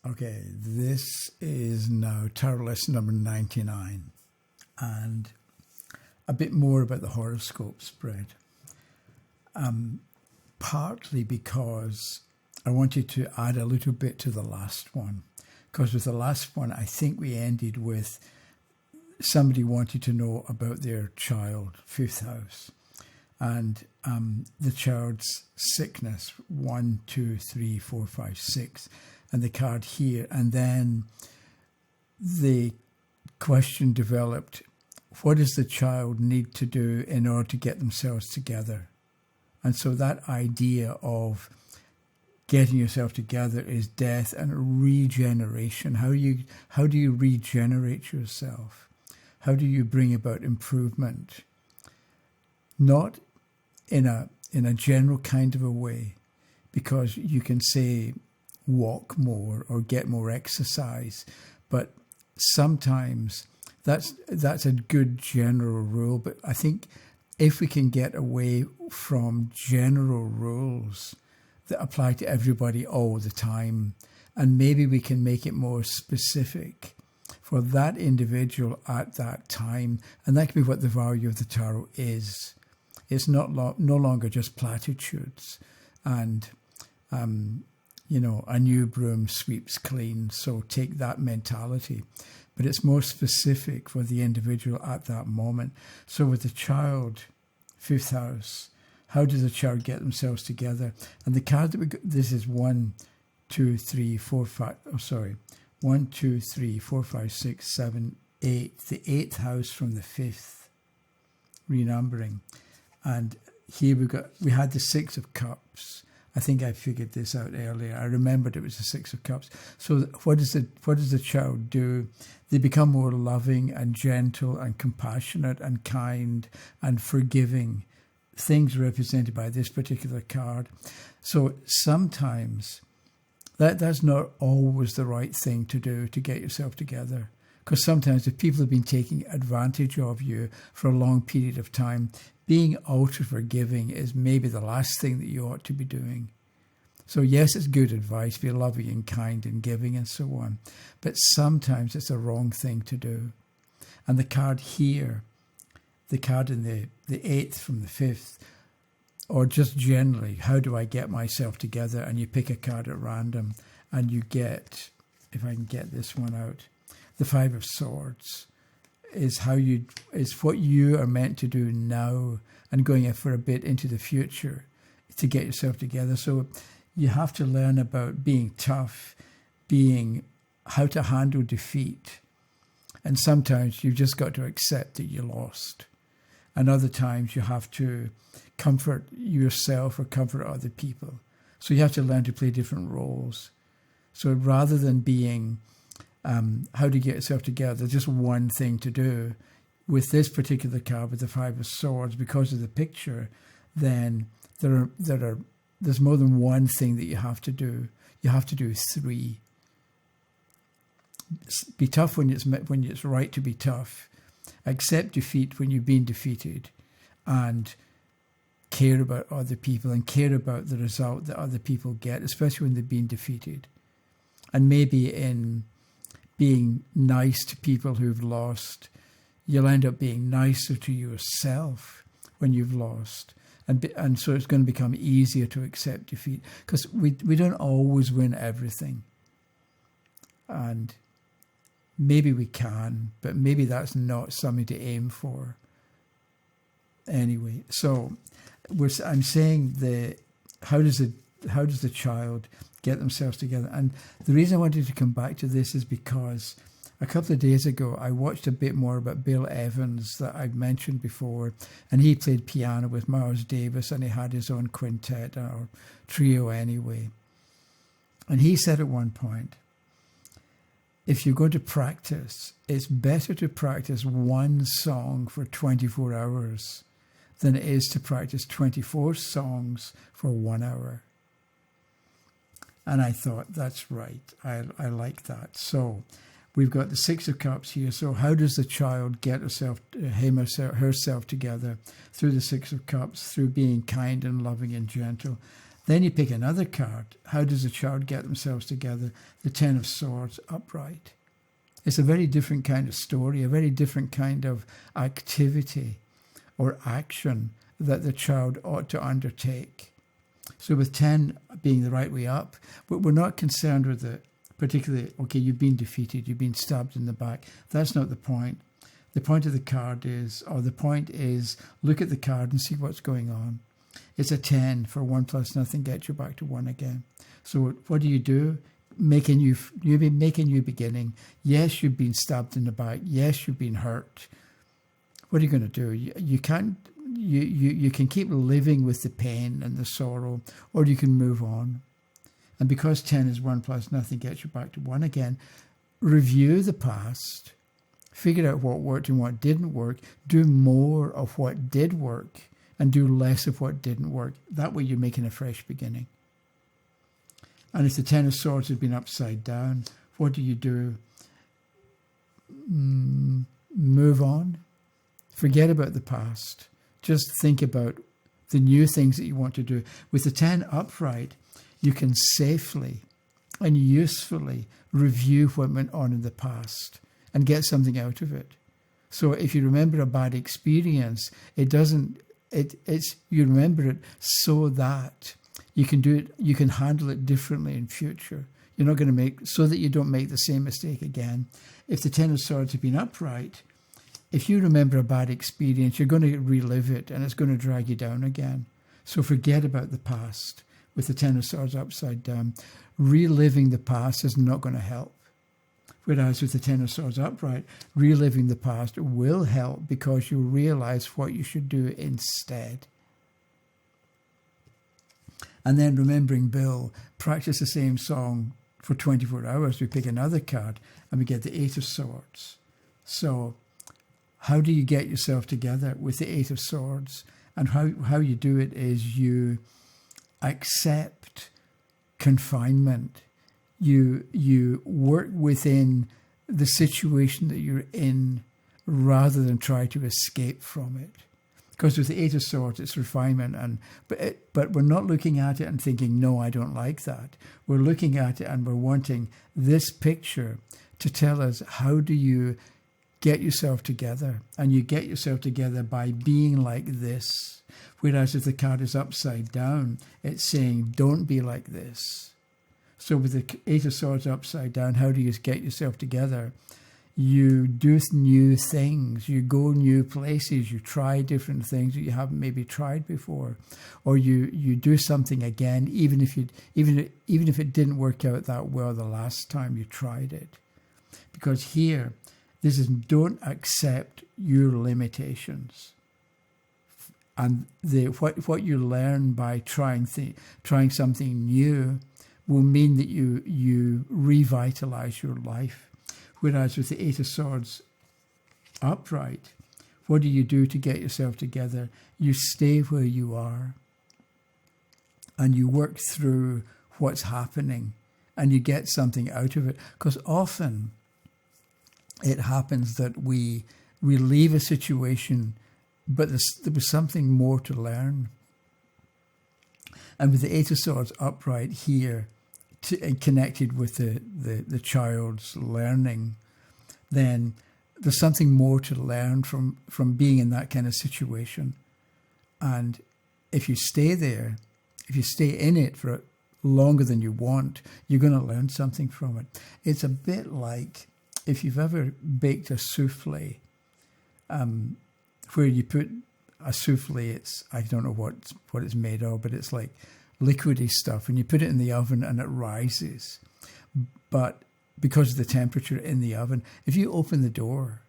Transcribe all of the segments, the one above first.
Okay, this is now tarot lesson number 99, and a bit more about the horoscope spread. Partly because I wanted to add a little bit to the last one, because with the last one, I think we ended with somebody wanted to know about their child, fifth house, and the child's sickness, 1, 2, 3, 4, 5, 6. And the card here, and then the question developed, what does the child need to do in order to get themselves together? And so that idea of getting yourself together is death and regeneration. How do you regenerate yourself? How do you bring about improvement? Not in a general kind of a way, because you can say, walk more or get more exercise, but sometimes that's a good general rule. But I think if we can get away from general rules that apply to everybody all the time, and maybe we can make it more specific for that individual at that time, and that can be what the value of the tarot is. It's no longer just platitudes and a new broom sweeps clean, so take that mentality. But it's more specific for the individual at that moment. So with the child, fifth house, how does the child get themselves together? And the card that we got, this is 1, 2, 3, 4, 5, 1, 2, 3, 4, 5, 6, 7, 8. The 8th house from the 5th, renumbering. And here we had the 6 of Cups. I think I figured this out earlier. I remembered it was the 6 of Cups. So what does the child do? They become more loving and gentle and compassionate and kind and forgiving. Things represented by this particular card. So sometimes that's not always the right thing to do to get yourself together. Because sometimes if people have been taking advantage of you for a long period of time, being ultra forgiving is maybe the last thing that you ought to be doing. So yes, it's good advice, be loving and kind and giving and so on. But sometimes it's a wrong thing to do. And the card here, the card in the 8th from the 5th, or just generally, how do I get myself together? And you pick a card at random and you get, if I can get this one out, the 5 of Swords. Is what you are meant to do now and going for a bit into the future to get yourself together. So you have to learn about being tough, how to handle defeat. And sometimes you've just got to accept that you lost. And other times you have to comfort yourself or comfort other people. So you have to learn to play different roles. So rather than being how to get yourself together, just one thing to do. With this particular card, with the 5 of Swords, because of the picture, then there's more than one thing that you have to do. You have to do 3. Be tough when it's right to be tough. Accept defeat when you've been defeated, and care about other people and care about the result that other people get, especially when they've been defeated. And maybe in being nice to people who've lost, you'll end up being nicer to yourself when you've lost. And so it's going to become easier to accept defeat, because we don't always win everything. And maybe we can, but maybe that's not something to aim for. Anyway, so I'm saying how does the child get themselves together? And the reason I wanted to come back to this is because a couple of days ago I watched a bit more about Bill Evans that I've mentioned before, and he played piano with Miles Davis, and he had his own quintet or trio anyway. And he said at one point, if you're going to practice, it's better to practice one song for 24 hours than it is to practice 24 songs for 1 hour. And I thought, that's right. I like that. So we've got the 6 of Cups here. So how does the child get herself together? Through the 6 of Cups, through being kind and loving and gentle. Then you pick another card. How does the child get themselves together? The Ten of Swords upright. It's a very different kind of story, a very different kind of activity or action that the child ought to undertake. So with 10 being the right way up, but we're not concerned with it, particularly, okay, you've been defeated, you've been stabbed in the back. That's not the point. The point of the card is, or the point is, look at the card and see what's going on. It's a 10 for 1 plus nothing, get you back to 1 again. So what do? Make a new beginning. Yes, you've been stabbed in the back. Yes, you've been hurt. What are you going to do? You can't. You can keep living with the pain and the sorrow, or you can move on. And because 10 is 1 plus nothing gets you back to 1 again, review the past, figure out what worked and what didn't work, do more of what did work, and do less of what didn't work. That way you're making a fresh beginning. And if the Ten of Swords had been upside down, what do? Move on. Forget about the past. Just think about the new things that you want to do. With the 10 upright, you can safely and usefully review what went on in the past and get something out of it. So if you remember a bad experience, you remember it so that you can do it, you can handle it differently in future. You're not going to so that you don't make the same mistake again. If the Ten of Swords had been upright, if you remember a bad experience, you're going to relive it and it's going to drag you down again. So forget about the past. With the Ten of Swords upside down, reliving the past is not going to help. Whereas with the Ten of Swords upright, reliving the past will help because you realize what you should do instead. And then remembering Bill, practice the same song for 24 hours. We pick another card and we get the Eight of Swords. So how do you get yourself together with the Eight of Swords? And how you do it is you accept confinement. You work within the situation that you're in rather than try to escape from it. Because with the Eight of Swords, it's refinement, but we're not looking at it and thinking, no, I don't like that. We're looking at it and we're wanting this picture to tell us, how do you get yourself together? And you get yourself together by being like this. Whereas if the card is upside down, it's saying, don't be like this. So with the Eight of Swords upside down, how do you get yourself together? You do new things, you go new places, you try different things that you haven't maybe tried before, or you do something again, even if it didn't work out that well the last time you tried it. Because here, this is, don't accept your limitations. And what you learn by trying something new will mean that you revitalize your life. Whereas with the Eight of Swords upright, what do you do to get yourself together? You stay where you are and you work through what's happening and you get something out of it. Because often it happens that we leave a situation, but there was something more to learn. And with the Eight of Swords upright here, connected with the child's learning, then there's something more to learn from being in that kind of situation. And if you stay there, if you stay in it for longer than you want, you're going to learn something from it. It's a bit like if you've ever baked a souffle, where you put a souffle, I don't know what it's made of, but it's like liquidy stuff, and you put it in the oven and it rises. But because of the temperature in the oven, if you open the door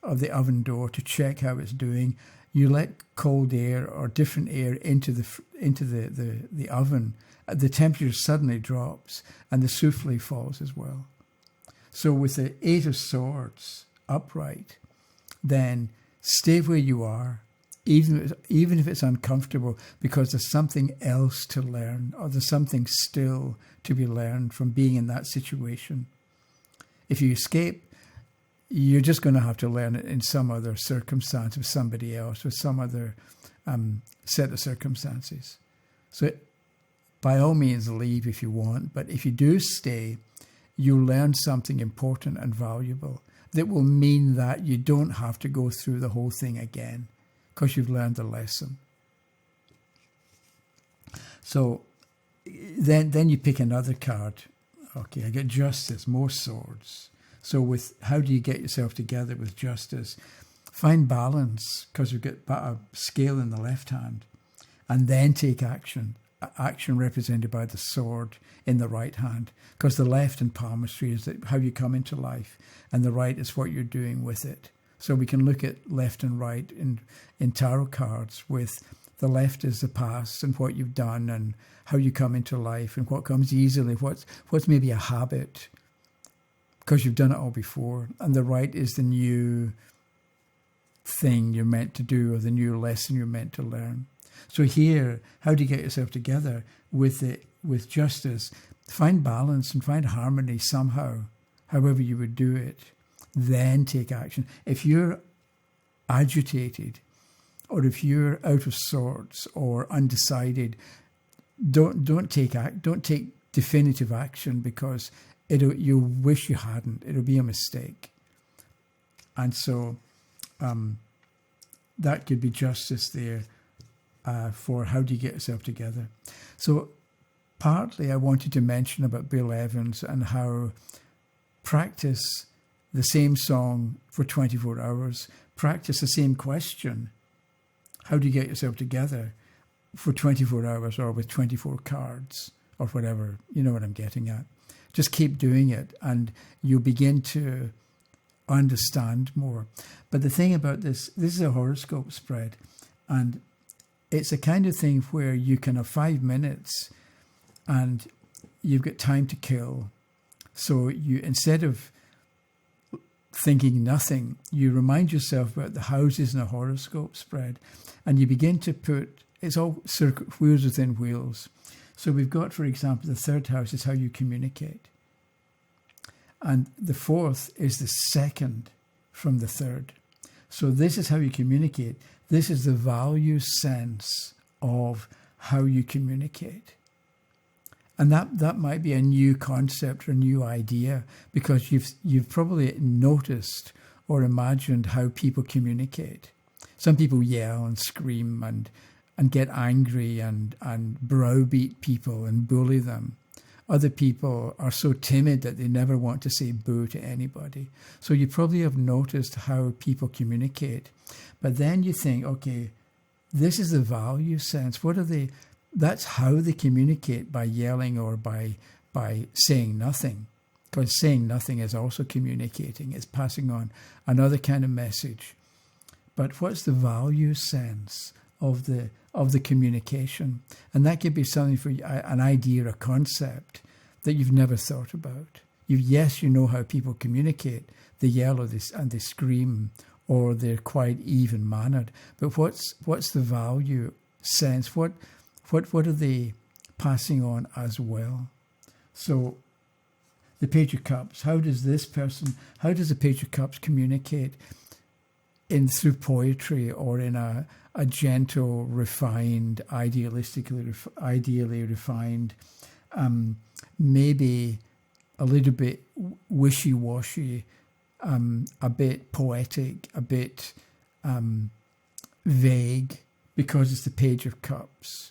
of the oven door to check how it's doing, you let cold air or different air into the oven, the temperature suddenly drops and the souffle falls as well. So with the Eight of Swords upright, then stay where you are, even if it's uncomfortable, because there's something else to learn, or there's something still to be learned from being in that situation. If you escape, you're just going to have to learn it in some other circumstance with somebody else, with some other set of circumstances. So by all means leave if you want, but if you do stay, you'll learn something important and valuable that will mean that you don't have to go through the whole thing again because you've learned the lesson. So then you pick another card. Okay, I get Justice, more swords. So with how do you get yourself together with Justice? Find balance, because you've got a scale in the left hand, and then take action. Action represented by the sword in the right hand, because the left in palmistry is how you come into life, and the right is what you're doing with it. So we can look at left and right in tarot cards, with the left is the past and what you've done and how you come into life and what comes easily, what's maybe a habit because you've done it all before, and the right is the new thing you're meant to do or the new lesson you're meant to learn. So here, how do you get yourself together with Justice? Find balance and find harmony somehow, however you would do it. Then take action. If you're agitated, or if you're out of sorts or undecided, don't take definitive action, because you wish you hadn't. It'll be a mistake. And so that could be Justice there for how do you get yourself together. So partly I wanted to mention about Bill Evans and how practice the same song for 24 hours, practice the same question, how do you get yourself together, for 24 hours or with 24 cards or whatever. You know what I'm getting at. Just keep doing it and you'll begin to understand more. But the thing about this is a horoscope spread, and it's a kind of thing where you can have 5 minutes and you've got time to kill. So you, instead of thinking nothing, you remind yourself about the houses in a horoscope spread, and you begin to put, it's all wheels within wheels. So we've got, for example, the third house is how you communicate. And the fourth is the second from the third. So this is how you communicate. This is the value sense of how you communicate. And that might be a new concept or a new idea, because you've probably noticed or imagined how people communicate. Some people yell and scream and get angry and browbeat people and bully them. Other people are so timid that they never want to say boo to anybody. So you probably have noticed how people communicate. But then you think, okay, this is the value sense. What are they? That's how they communicate, by yelling or by saying nothing. Because saying nothing is also communicating. It's passing on another kind of message. But what's the value sense of the communication? And that could be something for an idea, a concept that you've never thought about. Yes, you know how people communicate. They yell and they scream, or they're quite even-mannered. But what's the value sense? What are they passing on as well? So the Page of Cups, how does the Page of Cups communicate through poetry, or in a gentle, refined, ideally refined, maybe a little bit wishy-washy, a bit poetic, a bit vague, because it's the Page of Cups.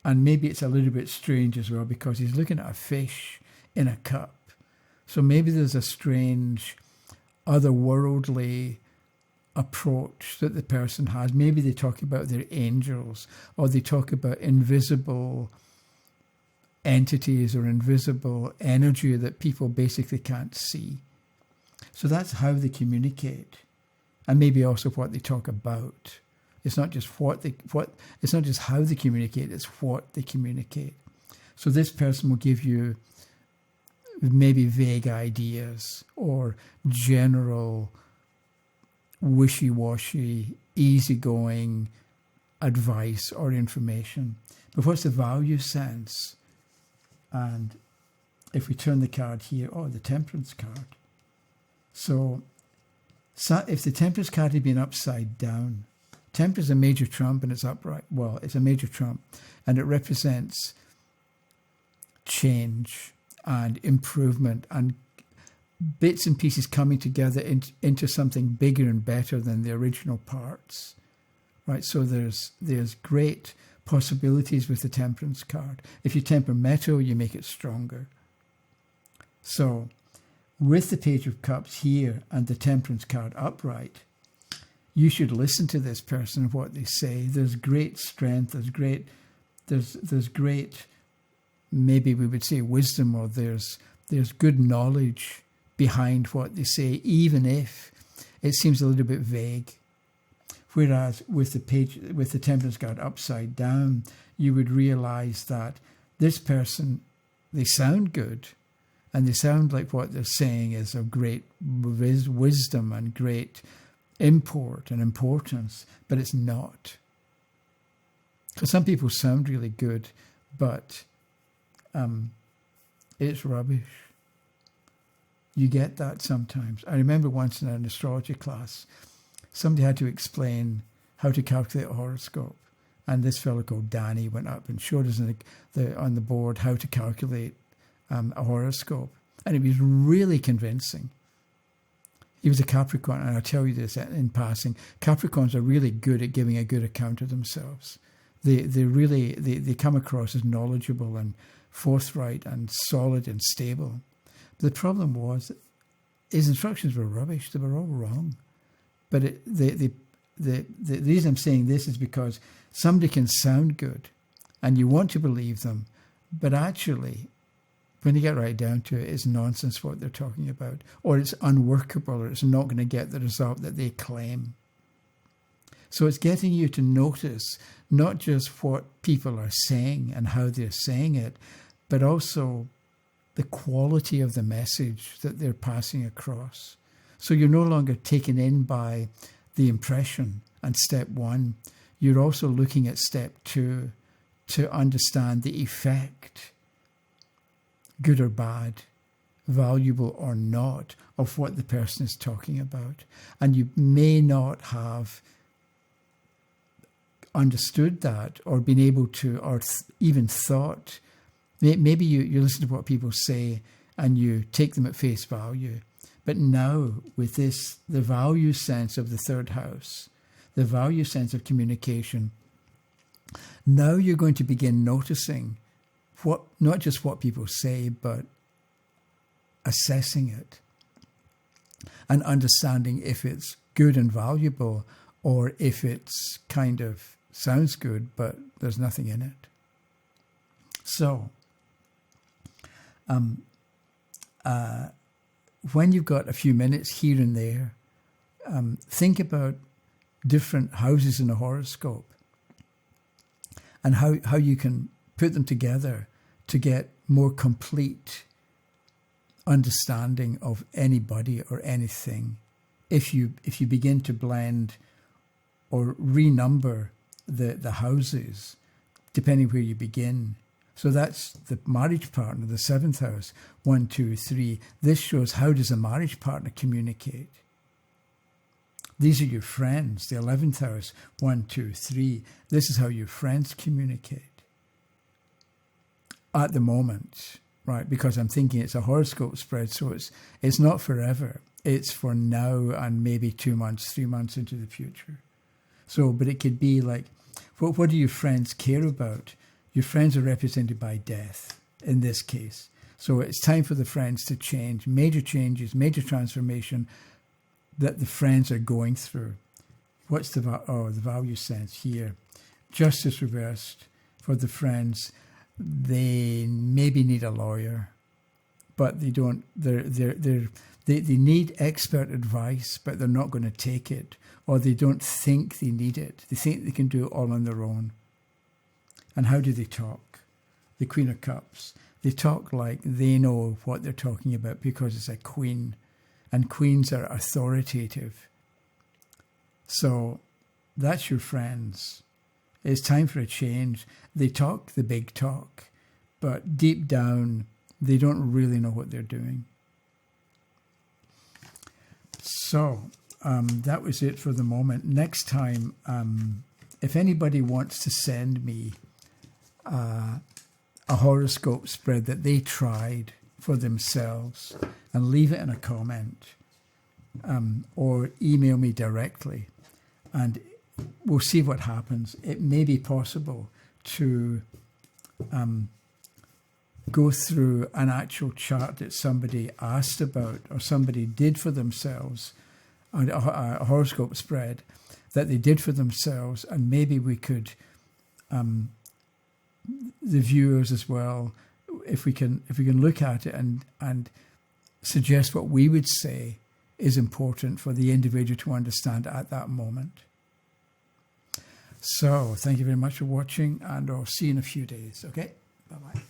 And maybe it's a little bit strange as well, because he's looking at a fish in a cup. So maybe there's a strange, otherworldly approach that the person has. Maybe they talk about their angels, or they talk about invisible entities or invisible energy that people basically can't see. So that's how they communicate, and maybe also what they talk about. It's not just it's not just how they communicate, it's what they communicate. So this person will give you maybe vague ideas or general wishy-washy, easygoing advice or information. But what's the value sense? And if we turn the card here, the Temperance card. So if the Temperance card had been upside down, Temperance is a major trump and it's upright. Well, it's a major trump, and it represents change and improvement and bits and pieces coming together into something bigger and better than the original parts, right? So there's great possibilities with the Temperance card. If you temper metal, you make it stronger. So with the Page of Cups here and the Temperance card upright, you should listen to this person, what they say. There's great strength, there's great, maybe we would say wisdom, or there's good knowledge behind what they say, even if it seems a little bit vague. Whereas with the Temperance card upside down, you would realize that this person, they sound good, and they sound like what they're saying is of great wisdom and great import and importance, but it's not. Because some people sound really good, but it's rubbish. You get that sometimes. I remember once in an astrology class, somebody had to explain how to calculate a horoscope. And this fellow called Danny went up and showed us on the board how to calculate a horoscope. And it was really convincing. He was a Capricorn, and I'll tell you this in passing. Capricorns are really good at giving a good account of themselves. They come across as knowledgeable and forthright and solid and stable. But the problem was that his instructions were rubbish. They were all wrong. But the reason I'm saying this is because somebody can sound good and you want to believe them, but actually, when you get right down to it, it's nonsense what they're talking about, or it's unworkable, or it's not going to get the result that they claim. So it's getting you to notice not just what people are saying and how they're saying it, but also the quality of the message that they're passing across. So you're no longer taken in by the impression and step one. You're also looking at step two to understand the effect, good or bad, valuable or not, of what the person is talking about. And you may not have understood that or been able to, or even thought. Maybe you listen to what people say and you take them at face value. But now with this, the value sense of the third house, the value sense of communication, now you're going to begin noticing not just what people say, but assessing it and understanding if it's good and valuable or if it's kind of sounds good, but there's nothing in it. So, when you've got a few minutes here and there, think about different houses in a horoscope and how you can put them together to get more complete understanding of anybody or anything. If you begin to blend or renumber the houses, depending where you begin. So that's the marriage partner, the seventh house, 1, 2, 3. This shows how does a marriage partner communicate. These are your friends, the 11th house, 1, 2, 3. This is how your friends communicate. At the moment, right, because I'm thinking it's a horoscope spread, so it's not forever. It's for now and maybe 2 months, 3 months into the future. So, but it could be like, what do your friends care about? Your friends are represented by death in this case. So it's time for the friends to change, major changes, major transformation that the friends are going through. What's the value sense here? Justice reversed for the friends. They maybe need a lawyer, but they don't. They need expert advice, but they're not going to take it, or they don't think they need it. They think they can do it all on their own. And how do they talk? The Queen of Cups. They talk like they know what they're talking about because it's a queen, and queens are authoritative. So that's your friends. It's time for a change. They talk the big talk, but deep down, they don't really know what they're doing. So that was it for the moment. Next time, if anybody wants to send me a horoscope spread that they tried for themselves, and leave it in a comment, or email me directly, and we'll see what happens. It may be possible to go through an actual chart that somebody asked about or somebody did for themselves, a horoscope spread that they did for themselves, and maybe we could, the viewers as well, if we can look at it and suggest what we would say is important for the individual to understand at that moment. So thank you very much for watching, and I'll see you in a few days. Okay, bye-bye.